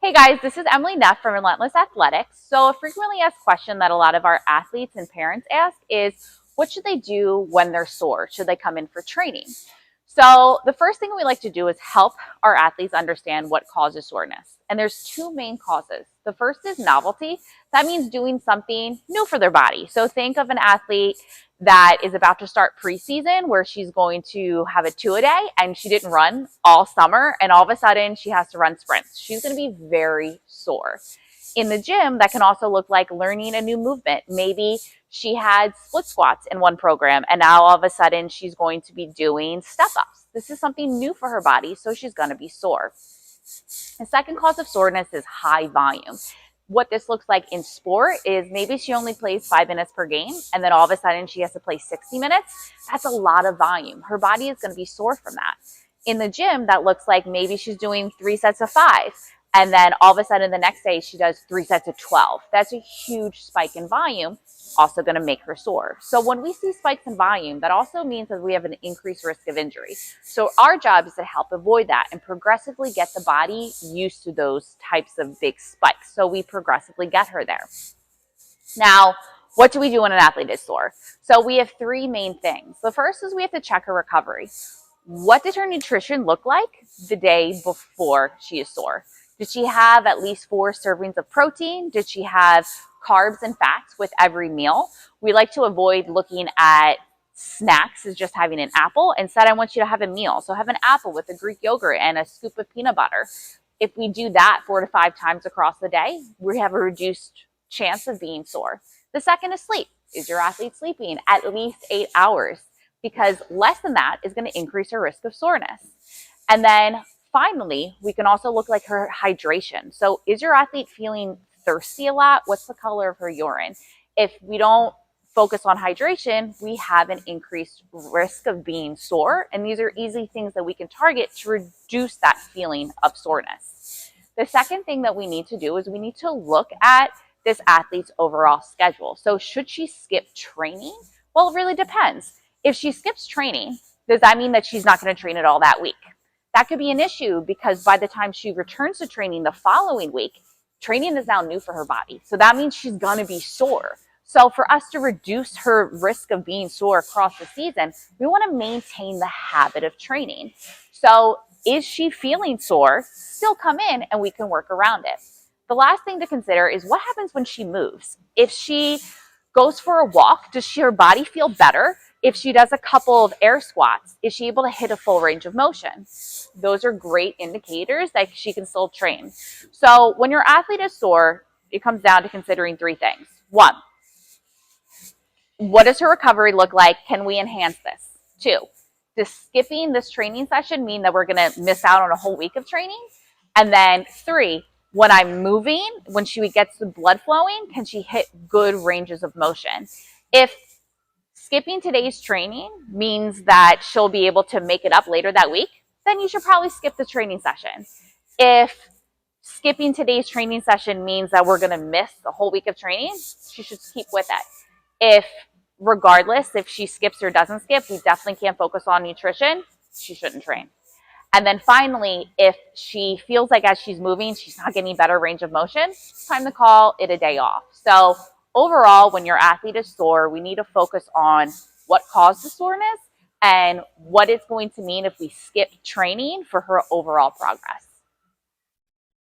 Hey guys, this is Emily Neff from Relentless Athletics. So a frequently asked question that a lot of our athletes and parents ask is, what should they do when they're sore? Should they come in for training? So the first thing we like to do is help our athletes understand what causes soreness. And there's two main causes. The first is novelty. That means doing something new for their body. So think of an athlete that is about to start preseason where she's going to have a 2-a-day and she didn't run all summer and all of a sudden she has to run sprints. She's going to be very sore. In the gym, that can also look like learning a new movement. Maybe she had split squats in one program and now all of a sudden she's going to be doing step ups. This is something new for her body, so she's going to be sore. The second cause of soreness is high volume. What this looks like in sport is maybe she only plays 5 minutes per game and then all of a sudden she has to play 60 minutes. That's a lot of volume. Her body is going to be sore from that. In the gym, that looks like maybe she's doing 3 sets of 5 and then all of a sudden the next day she does 3 sets of 12. That's a huge spike in volume, also going to make her sore. So when we see spikes in volume, that also means that we have an increased risk of injury. So our job is to help avoid that and progressively get the body used to those types of big spikes. So we progressively get her there. Now, what do we do when an athlete is sore? So we have 3 main things. The first is we have to check her recovery. What did her nutrition look like the day before she is sore? Did she have at least 4 servings of protein? Did she have carbs and fats with every meal? We like to avoid looking at snacks as just having an apple. Instead, I want you to have a meal. So have an apple with a Greek yogurt and a scoop of peanut butter. If we do that 4 to 5 times across the day, we have a reduced chance of being sore. The second is sleep. Is your athlete sleeping at least 8 hours? Because less than that is going to increase her risk of soreness. And then finally, we can also look like her hydration. So is your athlete feeling thirsty a lot? What's the color of her urine? If we don't focus on hydration, we have an increased risk of being sore. And these are easy things that we can target to reduce that feeling of soreness. The second thing that we need to do is we need to look at this athlete's overall schedule. So should she skip training? Well, it really depends. If she skips training, does that mean that she's not going to train at all that week? That could be an issue because by the time she returns to training the following week, training is now new for her body. So that means she's going to be sore. So for us to reduce her risk of being sore across the season, we want to maintain the habit of training. So is she feeling sore? Still come in and we can work around it. The last thing to consider is what happens when she moves. If she goes for a walk, does her body feel better? If she does a couple of air squats, is she able to hit a full range of motion? Those are great indicators that she can still train. So when your athlete is sore, it comes down to considering 3 things. 1, what does her recovery look like? Can we enhance this? 2, does skipping this training session mean that we're going to miss out on a whole week of training? And then 3, when I'm moving, when she gets the blood flowing, can she hit good ranges of motion? If skipping today's training means that she'll be able to make it up later that week, then you should probably skip the training session. If skipping today's training session means that we're going to miss the whole week of training, she should keep with it. If regardless, if she skips or doesn't skip, we definitely can't focus on nutrition, she shouldn't train. And then finally, if she feels like as she's moving, she's not getting better range of motion, it's time to call it a day off. So overall, when your athlete is sore, we need to focus on what caused the soreness and what it's going to mean if we skip training for her overall progress.